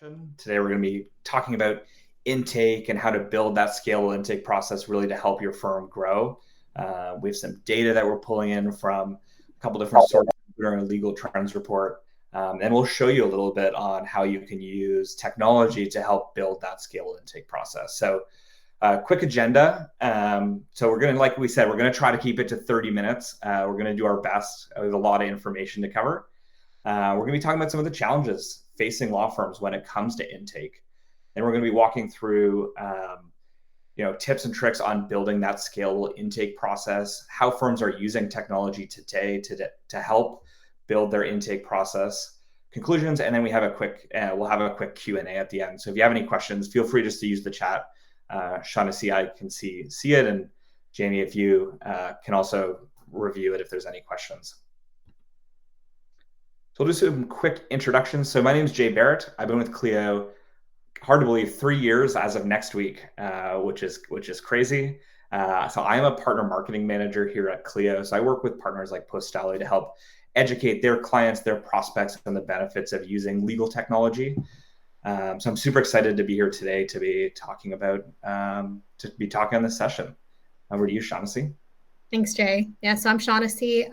Today we're going to be talking about intake and how to build that scalable intake process really to help your firm grow. We have some data that we're pulling in from a couple different sources during a legal trends report. And we'll show you a little bit on how you can use technology to help build that scalable intake process. So quick agenda. So we're going to, like we said, we're going to try to keep it to 30 minutes. We're going to do our best. We have a lot of information to cover. We're going to be talking about some of the challenges facing law firms when it comes to intake. And we're going to be walking through tips and tricks on building that scalable intake process, how firms are using technology today to help build their intake process, conclusions, and then we'll have a quick Q&A at the end. So if you have any questions, feel free just to use the chat. Shaughnessy, I can see it, and Jamie, if you can also review it if there's any questions. So we'll do some quick introductions. So my name is Jay Barrett. I've been with Clio, hard to believe, 3 years as of next week, which is crazy. So I am a partner marketing manager here at Clio. So I work with partners like Postali to help educate their clients, their prospects, on the benefits of using legal technology. So I'm super excited to be here today to be talking on this session. Over to you, Shaughnessy. Thanks, Jay. Yeah, so I'm Shaughnessy.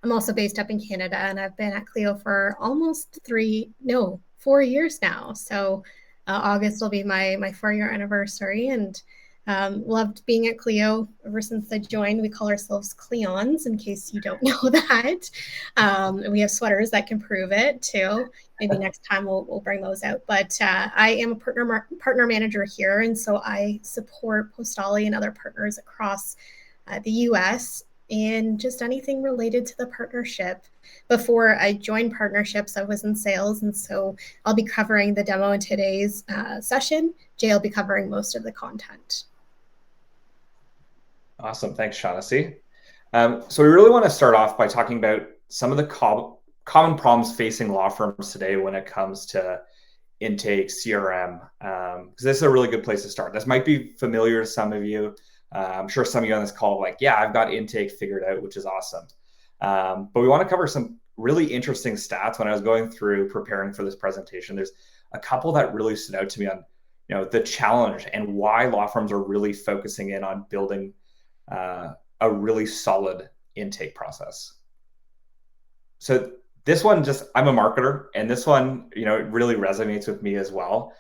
I'm also based up in Canada, and I've been at Clio for almost 4 years now. So August will be my 4-year anniversary, and loved being at Clio ever since I joined. We call ourselves Cleons, in case you don't know that. We have sweaters that can prove it too. Maybe next time we'll bring those out. But I am a partner manager here, and so I support Postali and other partners across the U.S. and just anything related to the partnership. Before I joined partnerships, I was in sales, and so I'll be covering the demo in today's session. Jay will be covering most of the content. Awesome. Thanks, Shaughnessy. So we really want to start off by talking about some of the common problems facing law firms today when it comes to intake, CRM, because this is a really good place to start. This might be familiar to some of you. I'm sure some of you on this call like, yeah, I've got intake figured out, which is awesome. But we want to cover some really interesting stats. When I was going through preparing for this presentation, there's a couple that really stood out to me on the challenge and why law firms are really focusing in on building a really solid intake process. So this one, I'm a marketer, and this one, it really resonates with me as well.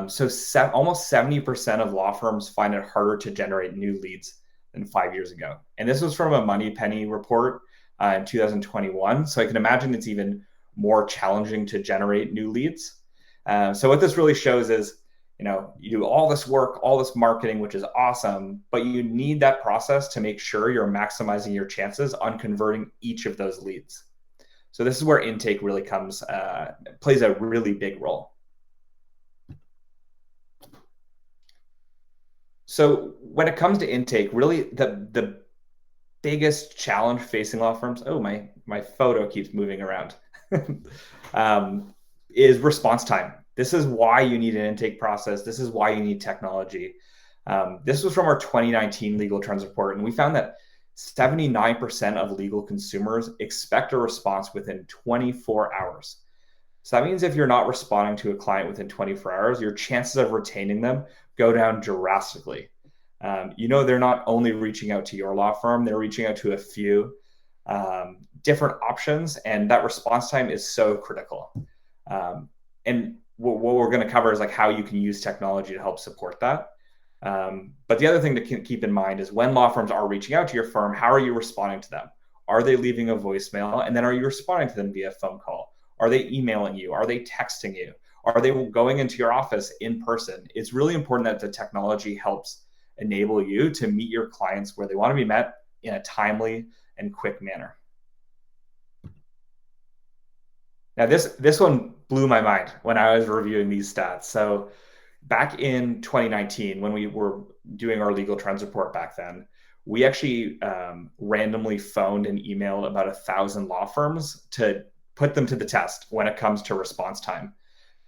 So almost 70% of law firms find it harder to generate new leads than 5 years ago. And this was from a Moneypenny report in 2021. So I can imagine it's even more challenging to generate new leads. So what this really shows is, you do all this work, all this marketing, which is awesome, but you need that process to make sure you're maximizing your chances on converting each of those leads. So this is where intake really plays a really big role. So when it comes to intake, really the biggest challenge facing law firms, my photo keeps moving around, is response time. This is why you need an intake process. This is why you need technology. This was from our 2019 legal trends report, and we found that 79% of legal consumers expect a response within 24 hours. So that means if you're not responding to a client within 24 hours, your chances of retaining them go down drastically. They're not only reaching out to your law firm, they're reaching out to a few different options, and that response time is so critical. And what we're going to cover is like how you can use technology to help support that. But the other thing to keep in mind is when law firms are reaching out to your firm, how are you responding to them? Are they leaving a voicemail? And then are you responding to them via phone call? Are they emailing you? Are they texting you? Are they going into your office in person? It's really important that the technology helps enable you to meet your clients where they want to be met in a timely and quick manner. Now, this one blew my mind when I was reviewing these stats. So back in 2019, when we were doing our legal trends report back then, we actually randomly phoned and emailed about 1,000 law firms to put them to the test when it comes to response time.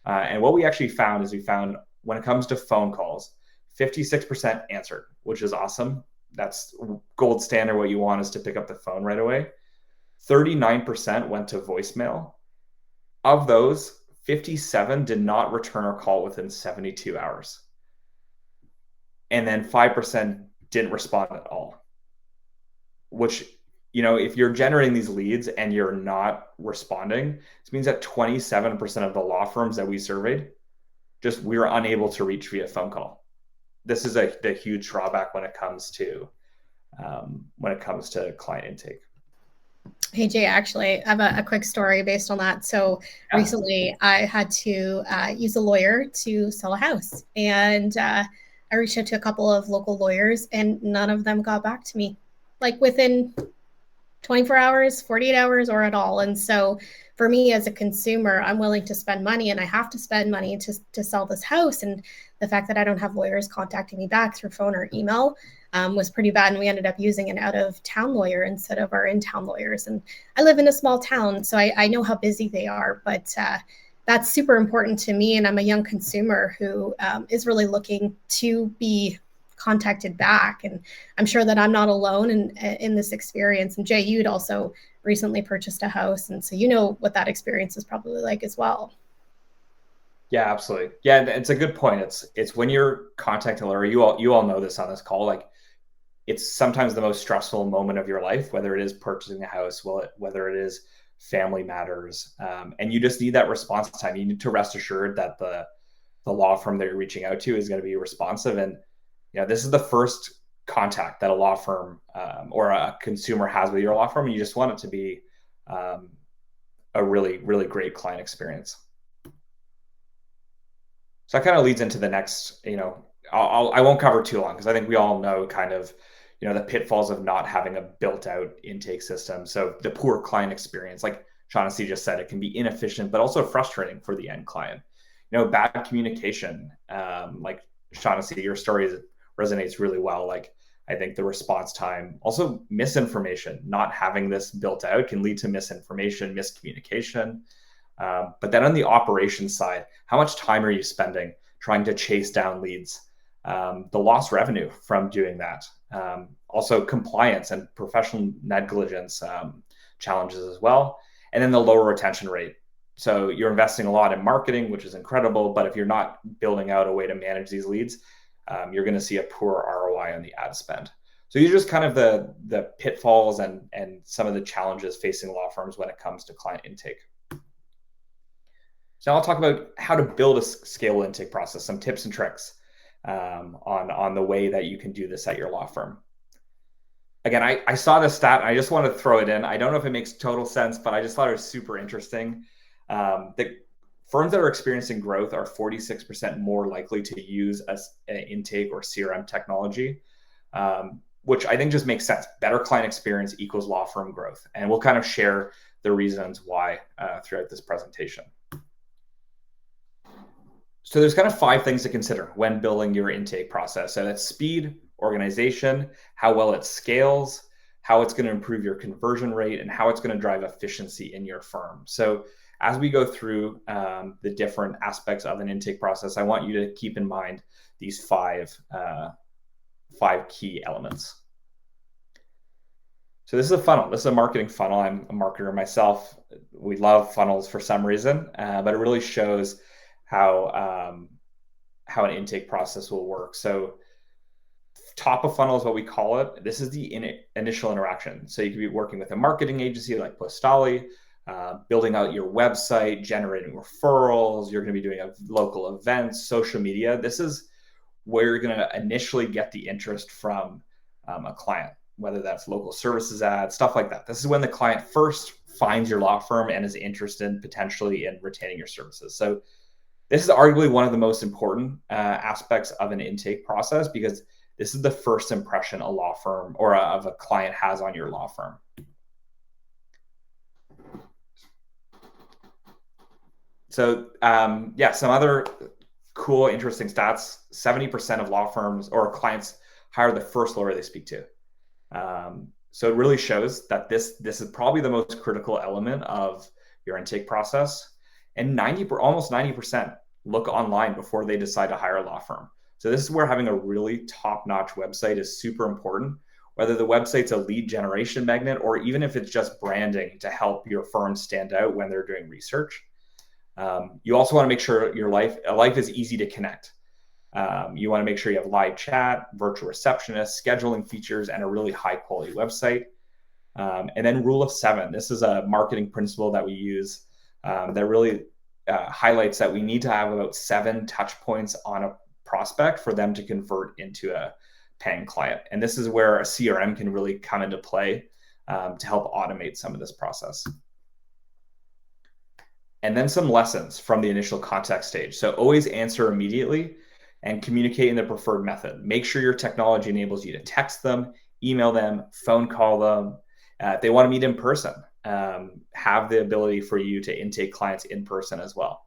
And what we actually found is when it comes to phone calls, 56% answered, which is awesome. That's gold standard. What you want is to pick up the phone right away. 39% went to voicemail. Of those, 57 did not return a call within 72 hours. And then 5% didn't respond at all, which, if you're generating these leads and you're not responding, this means that 27% of the law firms that we surveyed, we were unable to reach via phone call. This is the huge drawback when it comes to client intake. Hey Jay, actually, I have a quick story based on that. So recently, I had to use a lawyer to sell a house, and I reached out to a couple of local lawyers, and none of them got back to me, like within 24 hours, 48 hours, or at all. And so for me as a consumer, I'm willing to spend money, and I have to spend money to sell this house. And the fact that I don't have lawyers contacting me back through phone or email was pretty bad. And we ended up using an out-of-town lawyer instead of our in-town lawyers. And I live in a small town, so I know how busy they are, but that's super important to me. And I'm a young consumer who is really looking to be contacted back. And I'm sure that I'm not alone in this experience. And Jay, you'd also recently purchased a house, and so you know what that experience is probably like as well. Yeah, absolutely. Yeah, it's a good point. It's when you're contacting a lawyer, you all know this on this call, like it's sometimes the most stressful moment of your life, whether it is purchasing a house, whether it is family matters, and you just need that response time. You need to rest assured that the law firm that you're reaching out to is going to be responsive. And this is the first contact that a law firm or a consumer has with your law firm, and you just want it to be a really, really great client experience. So that kind of leads into the next, I won't cover too long because I think we all know kind of, the pitfalls of not having a built out intake system. So the poor client experience, like Shaughnessy just said, it can be inefficient, but also frustrating for the end client. Bad communication, like Shaughnessy, your story resonates really well. Like I think the response time, also misinformation, not having this built out can lead to misinformation, miscommunication. But then on the operations side, how much time are you spending trying to chase down leads? The lost revenue from doing that. Also compliance and professional negligence challenges as well. And then the lower retention rate. So you're investing a lot in marketing, which is incredible. But if you're not building out a way to manage these leads, you're going to see a poor ROI on the ad spend. So these are just kind of the pitfalls and some of the challenges facing law firms when it comes to client intake. So now I'll talk about how to build a scalable intake process, some tips and tricks on the way that you can do this at your law firm. Again, I saw this stat and I just want to throw it in. I don't know if it makes total sense, but I just thought it was super interesting. The firms that are experiencing growth are 46% more likely to use an intake or CRM technology, which I think just makes sense. Better client experience equals law firm growth. And we'll kind of share the reasons why throughout this presentation. So there's kind of 5 things to consider when building your intake process. So that's speed, organization, how well it scales, how it's going to improve your conversion rate, and how it's going to drive efficiency in your firm. So as we go through the different aspects of an intake process, I want you to keep in mind these 5 key elements. So this is a funnel. This is a marketing funnel. I'm a marketer myself. We love funnels for some reason, but it really shows how an intake process will work. So top of funnel is what we call it. This is the initial interaction. So you could be working with a marketing agency like Postali, building out your website, generating referrals. You're going to be doing local events, social media. This is where you're going to initially get the interest from a client, whether that's local services ads, stuff like that. This is when the client first finds your law firm and is interested potentially in retaining your services. So this is arguably one of the most important aspects of an intake process because this is the first impression a law firm or of a client has on your law firm. So some other cool, interesting stats. 70% of law firms or clients hire the first lawyer they speak to. So it really shows that this is probably the most critical element of your intake process. And almost 90% look online before they decide to hire a law firm. So this is where having a really top-notch website is super important, whether the website's a lead generation magnet or even if it's just branding to help your firm stand out when they're doing research. You also want to make sure your life is easy to connect. You want to make sure you have live chat, virtual receptionist, scheduling features, and a really high quality website. And then rule of 7. This is a marketing principle that we use that really highlights that we need to have about 7 touch points on a prospect for them to convert into a paying client. And this is where a CRM can really come into play to help automate some of this process. And then some lessons from the initial contact stage. So always answer immediately and communicate in the preferred method. Make sure your technology enables you to text them, email them, phone call them. If they want to meet in person, have the ability for you to intake clients in person as well.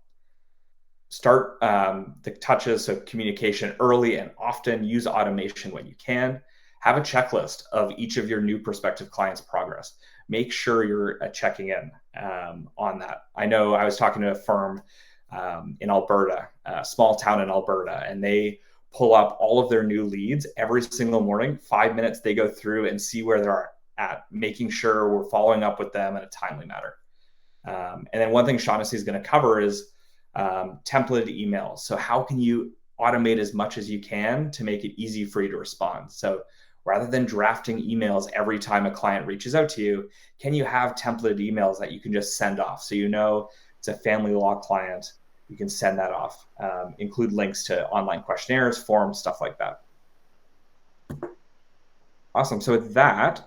Start the touches of communication early and often. Use automation when you can. Have a checklist of each of your new prospective clients' progress. Make sure you're checking in on that. I know I was talking to a firm in Alberta, a small town in Alberta, and they pull up all of their new leads every single morning. 5 minutes, they go through and see where they're at, making sure we're following up with them in a timely manner. And then one thing Shaughnessy is going to cover is templated emails. So how can you automate as much as you can to make it easy for you to respond? So rather than drafting emails every time a client reaches out to you, can you have templated emails that you can just send off? So you know it's a family law client, you can send that off. Include links to online questionnaires, forms, stuff like that. Awesome. So with that,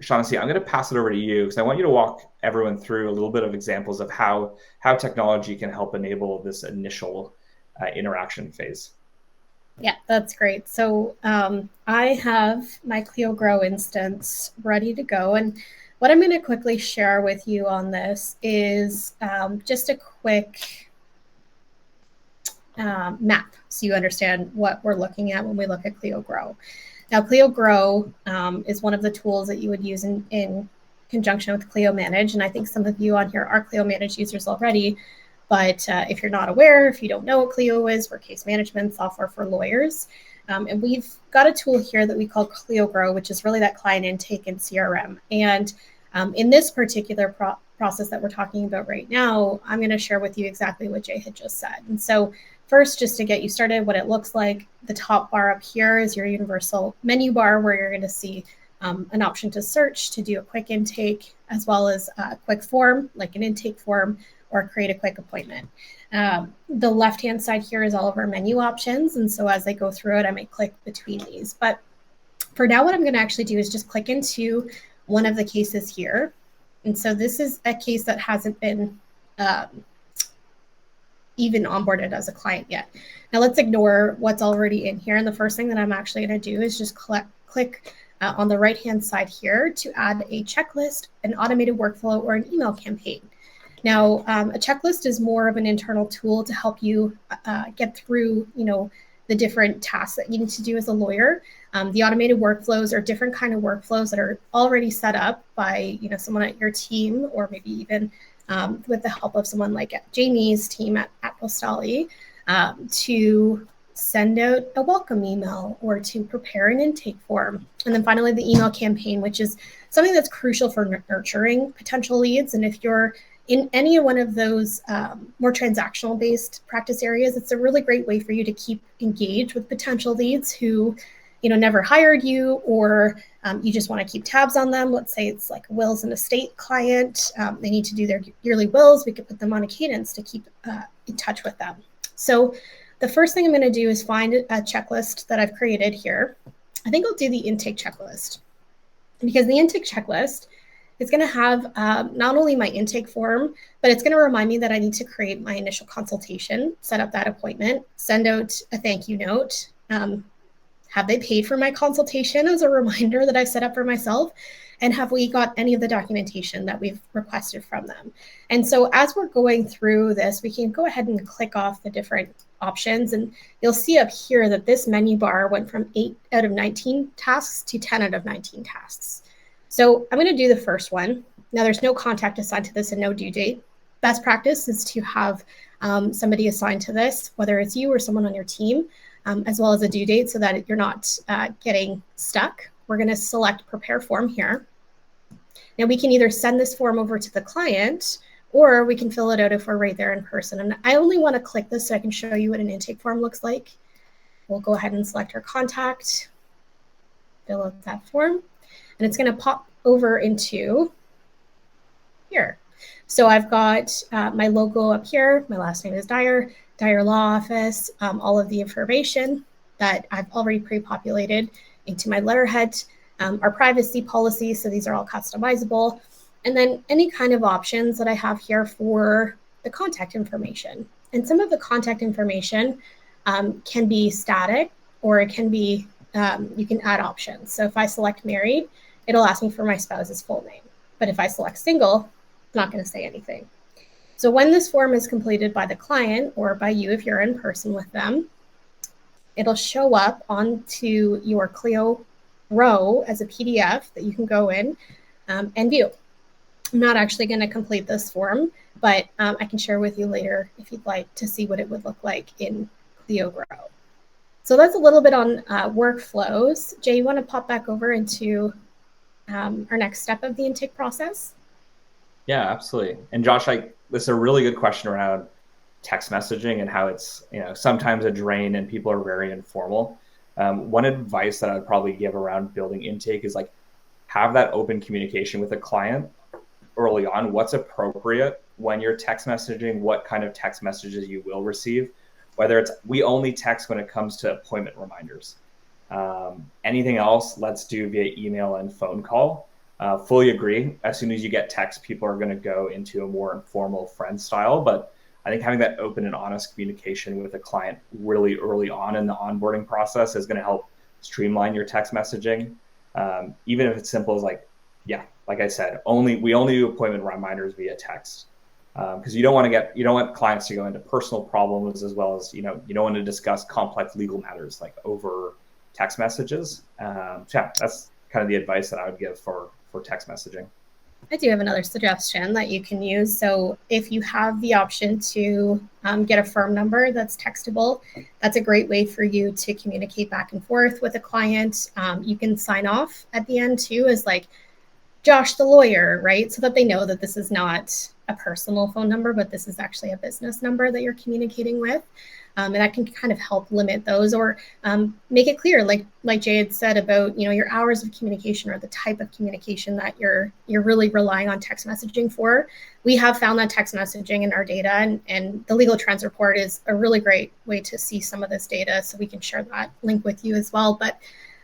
Shaughnessy, I'm going to pass it over to you because I want you to walk everyone through a little bit of examples of how technology can help enable this initial interaction phase. Yeah, that's great. So I have my Clio Grow instance ready to go. And what I'm going to quickly share with you on this is just a quick map so you understand what we're looking at when we look at Clio Grow. Now, Clio Grow is one of the tools that you would use in conjunction with Clio Manage. And I think some of you on here are Clio Manage users already. But if you're not aware, if you don't know what Clio is, we're case management software for lawyers. And we've got a tool here that we call Clio Grow, which is really that client intake and CRM. And in this particular process that we're talking about right now, I'm going to share with you exactly what Jay had just said. And so first, just to get you started, what it looks like, the top bar up here is your universal menu bar where you're going to see an option to search, to do a quick intake, as well as a quick form, like an intake form, or create a quick appointment. The left-hand side here is all of our menu options. And so as I go through it, I might click between these. But for now, what I'm going to actually do is just click into one of the cases here. And so this is a case that hasn't been even onboarded as a client yet. Now let's ignore what's already in here. And the first thing that I'm actually going to do is just click on the right-hand side here to add a checklist, an automated workflow, or an email campaign. Now, a checklist is more of an internal tool to help you get through, the different tasks that you need to do as a lawyer. The automated workflows are different kind of workflows that are already set up by, someone at your team, or maybe even with the help of someone like Jamie's team at Postali, to send out a welcome email or to prepare an intake form. And then finally, the email campaign, which is something that's crucial for nurturing potential leads. And if you're in any one of those more transactional based practice areas, it's a really great way for you to keep engaged with potential leads who, never hired you, or you just want to keep tabs on them. Let's say it's like a wills and estate client. They need to do their yearly wills. We could put them on a cadence to keep in touch with them. So the first thing I'm going to do is find a checklist that I've created here. I think I'll do the intake checklist, because the intake checklist is going to have not only my intake form, but it's going to remind me that I need to create my initial consultation, set up that appointment, send out a thank you note. Have they paid for my consultation as a reminder that I've set up for myself? And have we got any of the documentation that we've requested from them? And so as we're going through this, we can go ahead and click off the different options. And you'll see up here that this menu bar went from 8 out of 19 tasks to 10 out of 19 tasks. So I'm going to do the first one. Now, there's no contact assigned to this and no due date. Best practice is to have somebody assigned to this, whether it's you or someone on your team, as well as a due date so that you're not getting stuck. We're going to select prepare form here. Now, we can either send this form over to the client, or we can fill it out if we're right there in person. And I only want to click this so I can show you what an intake form looks like. We'll go ahead and select our contact, fill out that form, and it's going to pop over into here. So I've got my logo up here. My last name is Dyer, Dyer Law Office, all of the information that I've already pre-populated into my letterhead, our privacy policy. So these are all customizable. And then any kind of options that I have here for the contact information. And some of the contact information can be static, or it can be, you can add options. So if I select married, it'll ask me for my spouse's full name. But if I select single, it's not going to say anything. So when this form is completed by the client or by you, if you're in person with them, it'll show up onto your Clio row as a PDF that you can go in and view. I'm not actually going to complete this form, but I can share with you later if you'd like to see what it would look like in Clio Grow. So that's a little bit on workflows. Jay, you want to pop back over into our next step of the intake process? Yeah, absolutely. And Josh, this is a really good question around text messaging and how it's, sometimes a drain and people are very informal. One advice that I'd probably give around building intake is like have that open communication with a client early on. What's appropriate when you're text messaging, what kind of text messages you will receive, whether it's we only text when it comes to appointment reminders. Anything else, let's do via email and phone call. Fully agree. As soon as you get text, people are going to go into a more informal friend style. But I think having that open and honest communication with a client really early on in the onboarding process is going to help streamline your text messaging. Even if it's simple as like I said, we only do appointment reminders via text, because you don't want clients to go into personal problems, as well as you don't want to discuss complex legal matters like over text messages. So yeah, that's kind of the advice that I would give for text messaging. I do have another suggestion that you can use. So if you have the option to get a firm number that's textable, that's a great way for you to communicate back and forth with a client. You can sign off at the end too as like Josh the lawyer, right? So that they know that this is not a personal phone number, but this is actually a business number that you're communicating with. And that can kind of help limit those, or make it clear, like Jay had said about your hours of communication or the type of communication that you're really relying on text messaging for. We have found that text messaging in our data, and the legal trends report is a really great way to see some of this data. So we can share that link with you as well. But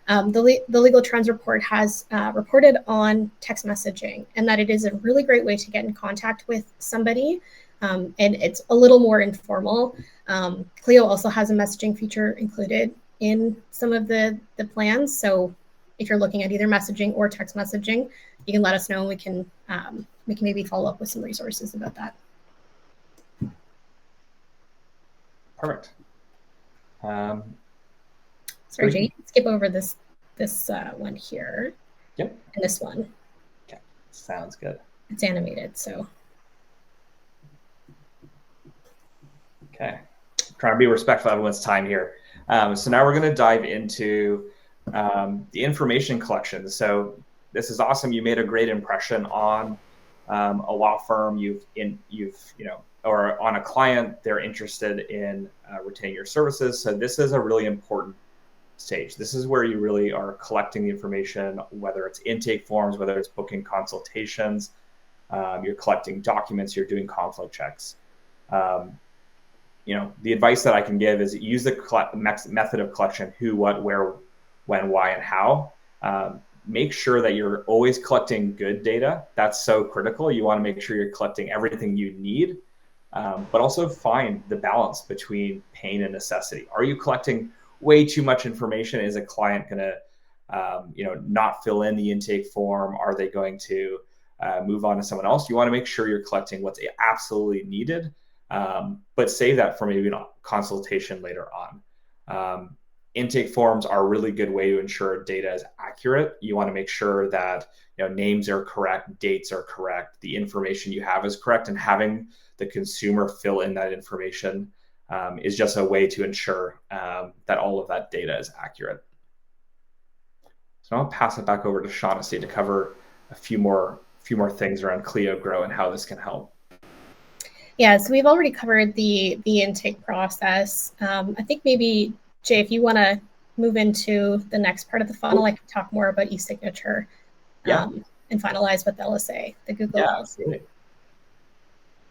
the legal trends report has reported on text messaging, and that it is a really great way to get in contact with somebody. And it's a little more informal. Clio also has a messaging feature included in some of the plans. So if you're looking at either messaging or text messaging, you can let us know, and we can maybe follow up with some resources about that. Perfect. Sorry, Jay, skip over this one here. Yep. And this one. Okay, sounds good. It's animated, so. Okay, trying to be respectful of everyone's time here. So now we're going to dive into the information collection. So this is awesome. You made a great impression on a law firm. Or on a client, they're interested in retaining your services. So this is a really important stage. This is where you really are collecting the information, whether it's intake forms, whether it's booking consultations, you're collecting documents, you're doing conflict checks. The advice that I can give is use the method of collection: who, what, where, when, why, and how. Make sure that you're always collecting good data. That's so critical. You want to make sure you're collecting everything you need, but also find the balance between pain and necessity. Are you collecting way too much information? Is a client going to, not fill in the intake form? Are they going to move on to someone else? You want to make sure you're collecting what's absolutely needed. But save that for maybe a consultation later on. Intake forms are a really good way to ensure data is accurate. You want to make sure that names are correct, dates are correct, the information you have is correct, and having the consumer fill in that information is just a way to ensure that all of that data is accurate. So I'll pass it back over to Shaughnessy to cover a few more things around Clio Grow and how this can help. Yeah, so we've already covered the intake process. I think maybe, Jay, if you want to move into the next part of the funnel, I can talk more about e-signature Yeah. And finalize with LSA, the Google Yeah, LSA. absolutely.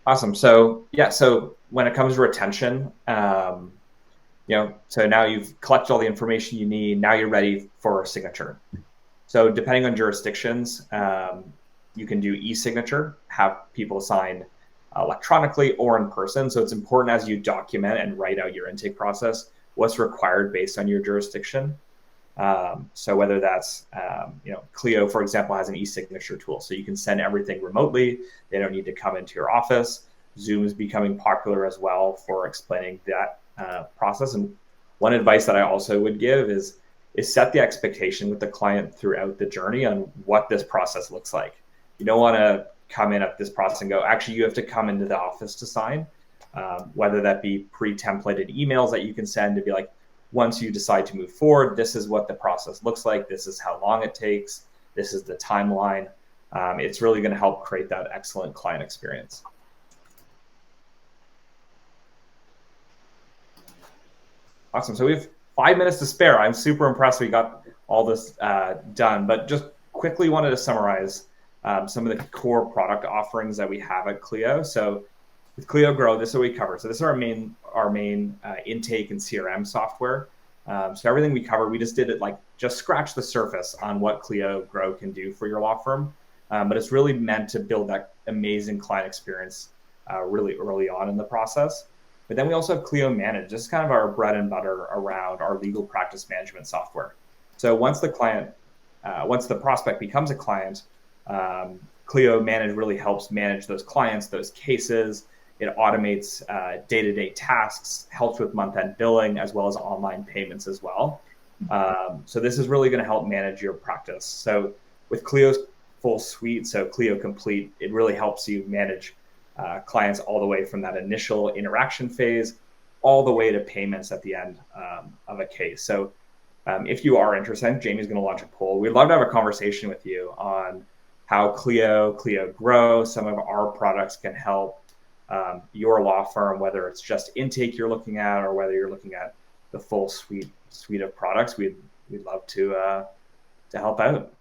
Awesome. So yeah, so when it comes to retention, so now you've collected all the information you need. Now you're ready for a signature. So depending on jurisdictions, you can do e-signature, have people sign electronically or in person. So it's important as you document and write out your intake process, what's required based on your jurisdiction. So whether that's, Clio, for example, has an e-signature tool. So you can send everything remotely. They don't need to come into your office. Zoom is becoming popular as well for explaining that process. And one advice that I also would give is set the expectation with the client throughout the journey on what this process looks like. You don't want to come in at this process and go, actually, you have to come into the office to sign, whether that be pre-templated emails that you can send to be like, once you decide to move forward, this is what the process looks like. This is how long it takes. This is the timeline. It's really going to help create that excellent client experience. Awesome. So we have 5 minutes to spare. I'm super impressed we got all this done, but just quickly wanted to summarize some of the core product offerings that we have at Clio. So with Clio Grow, this is what we cover. So this is our main intake and CRM software. So everything we cover, we just did it just scratch the surface on what Clio Grow can do for your law firm. But it's really meant to build that amazing client experience really early on in the process. But then we also have Clio Manage. This is kind of our bread and butter around our legal practice management software. So once the prospect becomes a client, Clio Manage really helps manage those clients, those cases. It automates day-to-day tasks, helps with month-end billing, as well as online payments as well. So this is really going to help manage your practice. So with Clio's full suite, so Clio Complete, it really helps you manage clients all the way from that initial interaction phase all the way to payments at the end of a case. So if you are interested, Jamie's going to launch a poll. We'd love to have a conversation with you on how Clio Grow, some of our products can help your law firm, whether it's just intake you're looking at or whether you're looking at the full suite of products. We'd love to help out.